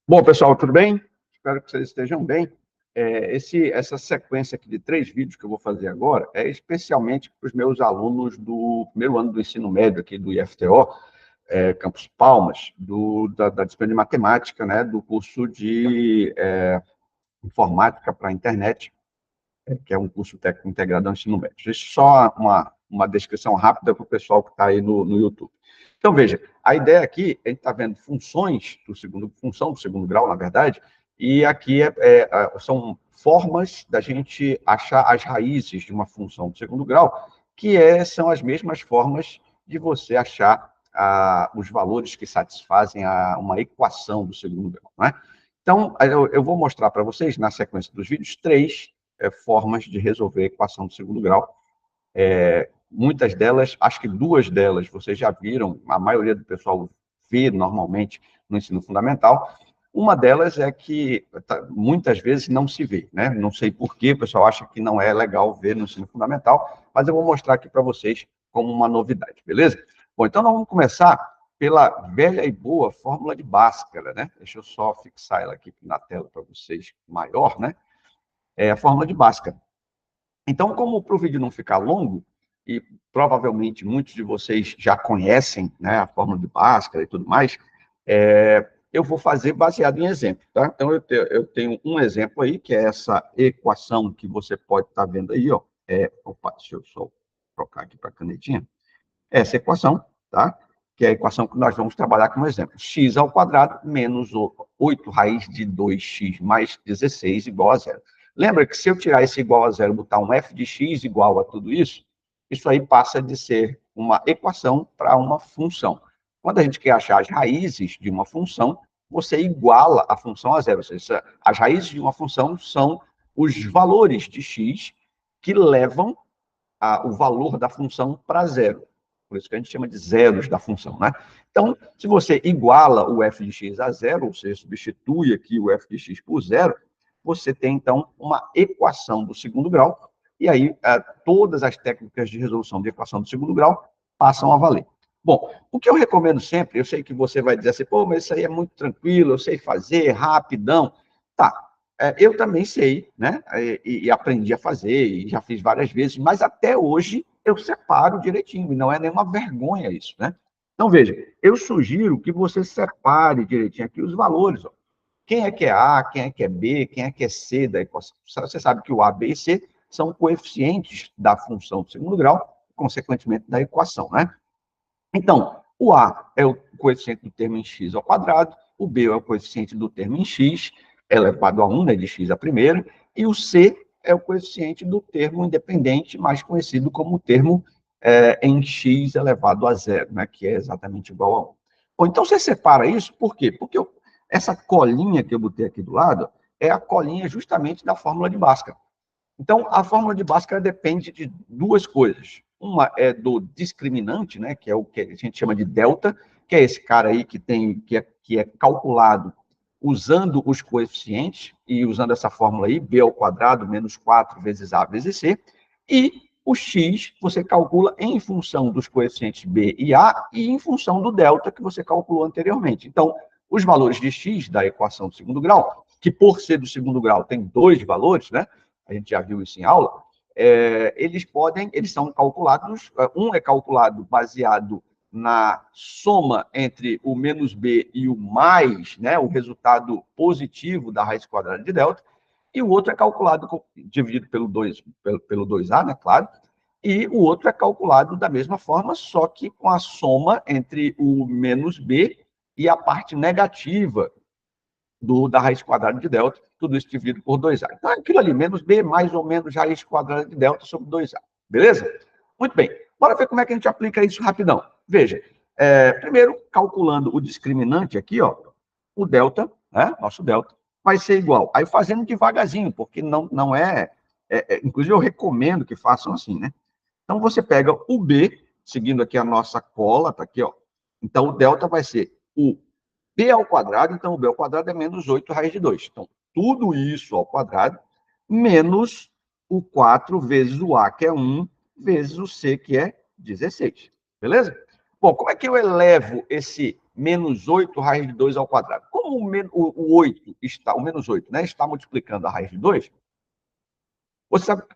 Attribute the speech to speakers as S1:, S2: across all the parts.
S1: Bom, pessoal, tudo bem? Espero que vocês estejam bem. Essa sequência aqui de 3 vídeos que eu vou fazer agora é especialmente para os meus alunos do primeiro ano do ensino médio aqui do IFTO, Campus Palmas, da disciplina de matemática, né, do curso de informática para a internet, que é um curso técnico integrado ao ensino médio. Deixa só uma descrição rápida para o pessoal que está aí no YouTube. Então, veja, a ideia aqui, a gente está vendo função do segundo grau, na verdade, e aqui são formas da gente achar as raízes de uma função do segundo grau, são as mesmas formas de você achar os valores que satisfazem uma equação do segundo grau, não é? Então, eu vou mostrar para vocês, na sequência dos vídeos, 3 formas de resolver a equação do segundo grau. Muitas delas, acho que 2 delas, vocês já viram, a maioria do pessoal vê normalmente no ensino fundamental. Uma delas é que muitas vezes não se vê, né? Não sei por que o pessoal acha que não é legal ver no ensino fundamental, mas eu vou mostrar aqui para vocês como uma novidade, beleza? Bom, então nós vamos começar pela velha e boa fórmula de Bhaskara, né? Deixa eu só fixar ela aqui na tela para vocês maior, né? É a fórmula de Bhaskara. Então, como para o vídeo não ficar longo, e provavelmente muitos de vocês já conhecem, né, a fórmula de Bhaskara e tudo mais, eu vou fazer baseado em exemplo, tá? Então, eu tenho um exemplo aí, que é essa equação que você pode estar vendo aí, ó. Opa, deixa eu só trocar aqui para a canetinha. Essa equação, tá? Que é a equação que nós vamos trabalhar como exemplo. X ao quadrado menos 8 raiz de 2x mais 16 igual a zero. Lembra que se eu tirar esse igual a zero e botar um f de x igual a tudo isso, isso aí passa de ser uma equação para uma função. Quando a gente quer achar as raízes de uma função, você iguala a função a zero. Ou seja, as raízes de uma função são os valores de x que levam o valor da função para zero. Por isso que a gente chama de zeros da função, né? Então, se você iguala o f de x a zero, ou seja, substitui aqui o f de x por zero, você tem, então, uma equação do segundo grau, e aí todas as técnicas de resolução de equação do segundo grau passam a valer. Bom, o que eu recomendo sempre, eu sei que você vai dizer assim, pô, mas isso aí é muito tranquilo, eu sei fazer, rapidão. Tá, eu também sei, né? E aprendi a fazer, e já fiz várias vezes, mas até hoje eu separo direitinho, e não é nenhuma vergonha isso, né? Então, veja, eu sugiro que você separe direitinho aqui os valores, ó. Quem é que é A, quem é que é B, quem é que é C da equação. Você sabe que o A, B e C são coeficientes da função do segundo grau, consequentemente da equação, né? Então, o A é o coeficiente do termo em x ao quadrado, o B é o coeficiente do termo em x, elevado a 1, né, de x a primeira, e o C é o coeficiente do termo independente, mais conhecido como o termo em x elevado a zero, né, que é exatamente igual a 1. Bom, então você separa isso, por quê? Porque essa colinha que eu botei aqui do lado é a colinha justamente da fórmula de Bhaskara. Então, a fórmula de Bhaskara depende de 2 coisas. Uma é do discriminante, né, que é o que a gente chama de delta, que é esse cara aí que é calculado usando os coeficientes, e usando essa fórmula aí, b ao quadrado menos 4 vezes a vezes c, e o x você calcula em função dos coeficientes b e a, e em função do delta que você calculou anteriormente. Então, os valores de x da equação do segundo grau, que por ser do segundo grau tem 2 valores, né, a gente já viu isso em aula, eles são calculados, um é calculado baseado na soma entre o menos b e o mais, né, o resultado positivo da raiz quadrada de delta, e o outro é calculado dividido pelo 2a, né, claro, e o outro é calculado da mesma forma, só que com a soma entre o menos b e a parte negativa da raiz quadrada de delta, tudo isso dividido por 2a. Então, é aquilo ali, menos b mais ou menos raiz quadrada de delta sobre 2a. Beleza? Muito bem. Bora ver como é que a gente aplica isso rapidão. Veja, primeiro, calculando o discriminante aqui, ó, o delta, né, nosso delta, vai ser igual. Aí fazendo devagarzinho, porque não inclusive eu recomendo que façam assim, né? Então, você pega o b, seguindo aqui a nossa cola, tá aqui, ó. Então, o delta vai ser o b ao quadrado, então o b ao quadrado é menos 8 raiz de 2. Então, tudo isso ao quadrado, menos o 4 vezes o a, que é 1, vezes o c, que é 16. Beleza? Bom, como é que eu elevo esse menos 8 raiz de 2 ao quadrado. Como o 8 está, o menos 8, né, está multiplicando a raiz de 2, você sabe que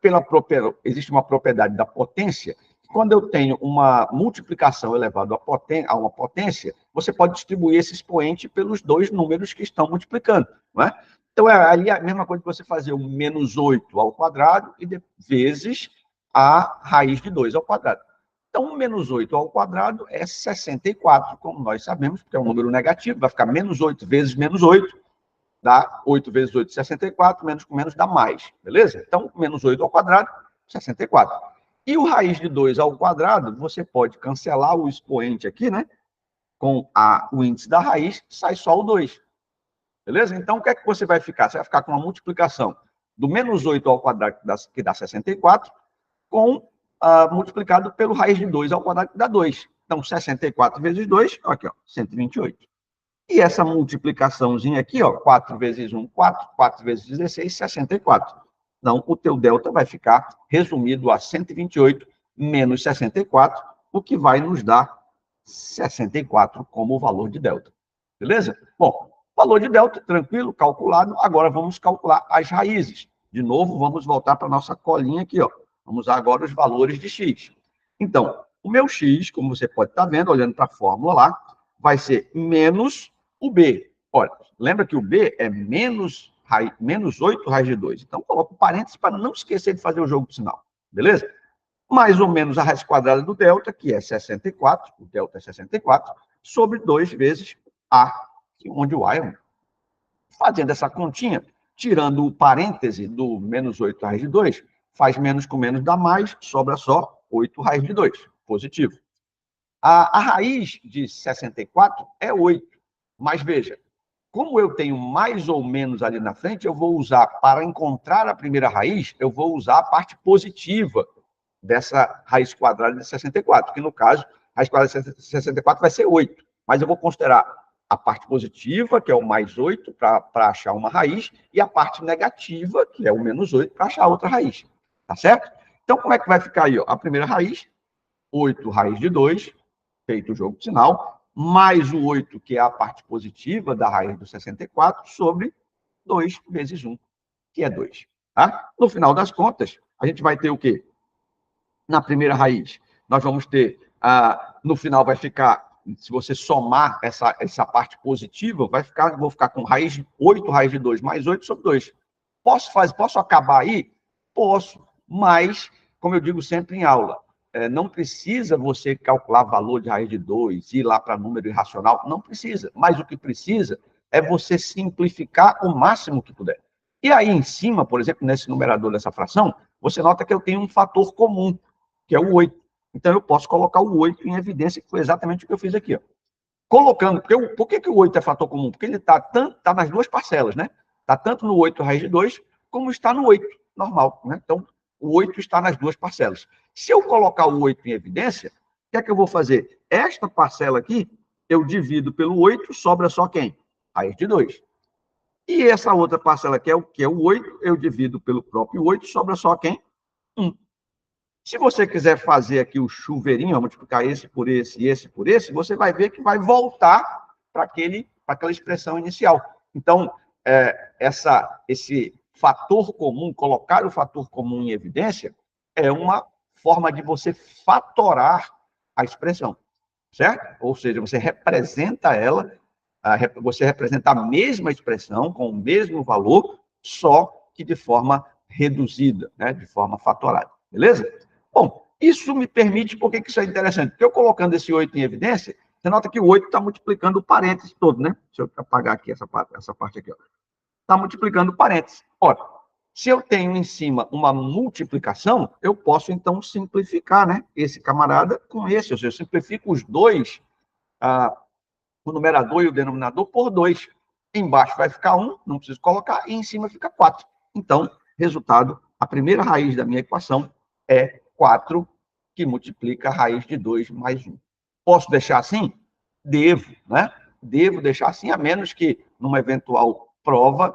S1: existe uma propriedade da potência. Quando eu tenho uma multiplicação elevada a uma potência, você pode distribuir esse expoente pelos dois números que estão multiplicando. Não é? Então, ali a mesma coisa que você fazer o menos 8 ao quadrado e vezes a raiz de 2 ao quadrado. Então, o menos 8 ao quadrado é 64, como nós sabemos, porque é um número negativo, vai ficar menos 8 vezes menos 8, dá 8 vezes 8, 64, menos com menos dá mais, beleza? Então, menos 8 ao quadrado, 64. E o raiz de 2 ao quadrado, você pode cancelar o expoente aqui, né? Com o índice da raiz, sai só o 2. Beleza? Então, o que é que você vai ficar? Você vai ficar com uma multiplicação do menos 8 ao quadrado, que dá 64, multiplicado pelo raiz de 2 ao quadrado, que dá 2. Então, 64 vezes 2, aqui, ó, 128. E essa multiplicaçãozinha aqui, ó, 4 vezes 1, 4, 4 vezes 16, 64. Então, o teu delta vai ficar resumido a 128 menos 64, o que vai nos dar 64 como o valor de delta. Beleza? Bom, valor de delta, tranquilo, calculado. Agora vamos calcular as raízes. De novo, vamos voltar para a nossa colinha aqui, ó. Vamos usar agora os valores de x. Então, o meu x, como você pode estar vendo, olhando para a fórmula lá, vai ser menos o b. Olha, lembra que o b é menos 8 raiz de 2. Então, coloco parênteses para não esquecer de fazer o jogo do sinal. Beleza? Mais ou menos a raiz quadrada do delta, que é 64, o delta é 64, sobre 2 vezes a, onde o a é 1. Fazendo essa continha, tirando o parêntese do menos 8 raiz de 2, faz menos com menos dá mais, sobra só 8 raiz de 2, positivo. A raiz de 64 é 8, mas veja, como eu tenho mais ou menos ali na frente, eu vou usar, para encontrar a primeira raiz, eu vou usar a parte positiva dessa raiz quadrada de 64, que no caso, a raiz quadrada de 64 vai ser 8, mas eu vou considerar a parte positiva, que é o mais 8, para achar uma raiz, e a parte negativa, que é o menos 8, para achar outra raiz. Tá certo? Então, como é que vai ficar aí? Ó? A primeira raiz, 8 raiz de 2, feito o jogo de sinal, mais o 8, que é a parte positiva da raiz do 64, sobre 2 vezes 1, que é 2. Tá? No final das contas, a gente vai ter o quê? Na primeira raiz, nós vamos ter, no final vai ficar, se você somar essa parte positiva, vou ficar com 8 raiz de 2 mais 8 sobre 2. Posso acabar aí? Posso, mas, como eu digo sempre em aula, não precisa você calcular valor de raiz de 2, ir lá para número irracional, não precisa. Mas o que precisa é você simplificar o máximo que puder. E aí, em cima, por exemplo, nesse numerador dessa fração, você nota que eu tenho um fator comum, que é o 8. Então, eu posso colocar o 8 em evidência, que foi exatamente o que eu fiz aqui. Ó. Colocando, por que o 8 é fator comum? Porque ele está nas duas parcelas, né? Está tanto no 8 raiz de 2, como está no 8 normal. Né? Então, o 8 está nas duas parcelas. Se eu colocar o 8 em evidência, o que é que eu vou fazer? Esta parcela aqui, eu divido pelo 8, sobra só quem? Raiz de 2. E essa outra parcela, que é o 8, eu divido pelo próprio 8, sobra só quem? 1. Se você quiser fazer aqui o chuveirinho, multiplicar esse por esse e esse por esse, você vai ver que vai voltar para aquela expressão inicial. Então, esse fator comum, colocar o fator comum em evidência, é uma forma de você fatorar a expressão, certo? Ou seja, você representa ela, você representa a mesma expressão, com o mesmo valor, só que de forma reduzida, né? De forma fatorada, beleza? Bom, isso me permite, por que isso é interessante? Porque eu colocando esse 8 em evidência, você nota que o 8 está multiplicando o parênteses todo, né? Deixa eu apagar aqui essa parte aqui, ó. Está multiplicando o parênteses. Ora, se eu tenho em cima uma multiplicação, eu posso, então, simplificar, né? Esse camarada com esse. Ou seja, eu simplifico os dois, o numerador e o denominador, por 2. Embaixo vai ficar 1, não preciso colocar, e em cima fica 4. Então, resultado, a primeira raiz da minha equação é 4, que multiplica a raiz de 2 mais 1. Posso deixar assim? Devo, né? Devo deixar assim, a menos que, numa eventual prova,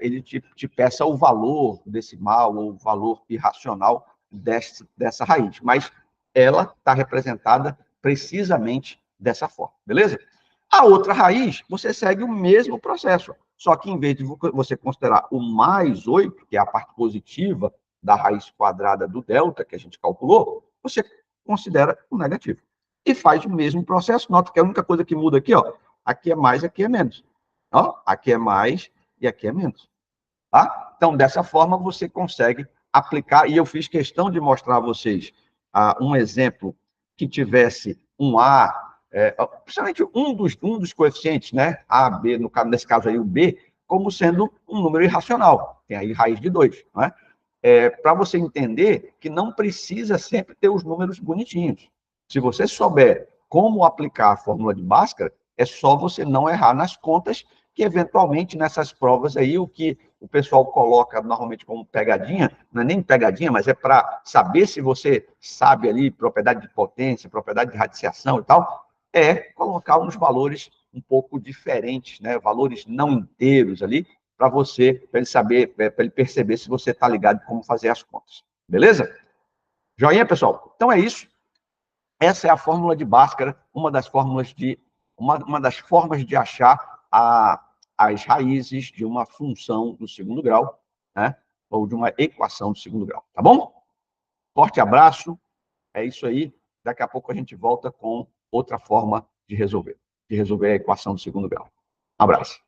S1: ele te peça o valor decimal ou o valor irracional dessa raiz. Mas ela está representada precisamente dessa forma, beleza? A outra raiz, você segue o mesmo processo, só que em vez de você considerar o mais 8, que é a parte positiva da raiz quadrada do delta, que a gente calculou, você considera o negativo. E faz o mesmo processo. Nota que a única coisa que muda aqui, ó, aqui é mais, aqui é menos. Ó, aqui é mais e aqui é menos. Tá? Então, dessa forma, você consegue aplicar, e eu fiz questão de mostrar a vocês um exemplo que tivesse um A, principalmente um dos coeficientes, né? A, B, nesse caso aí o B, como sendo um número irracional. Tem aí raiz de 2, né? Para você entender que não precisa sempre ter os números bonitinhos. Se você souber como aplicar a fórmula de Bhaskara, é só você não errar nas contas, que eventualmente nessas provas aí, o que o pessoal coloca normalmente como pegadinha, não é nem pegadinha, mas é para saber se você sabe ali propriedade de potência, propriedade de radiciação e tal, é colocar uns valores um pouco diferentes, né? Valores não inteiros ali, para você, para ele saber, para ele perceber se você está ligado em como fazer as contas. Beleza? Joinha, pessoal? Então é isso. Essa é a fórmula de Bhaskara, uma das formas de achar as raízes de uma função do segundo grau, né? Ou de uma equação do segundo grau, tá bom? Forte abraço, é isso aí. Daqui a pouco a gente volta com outra forma de resolver a equação do segundo grau. Um abraço.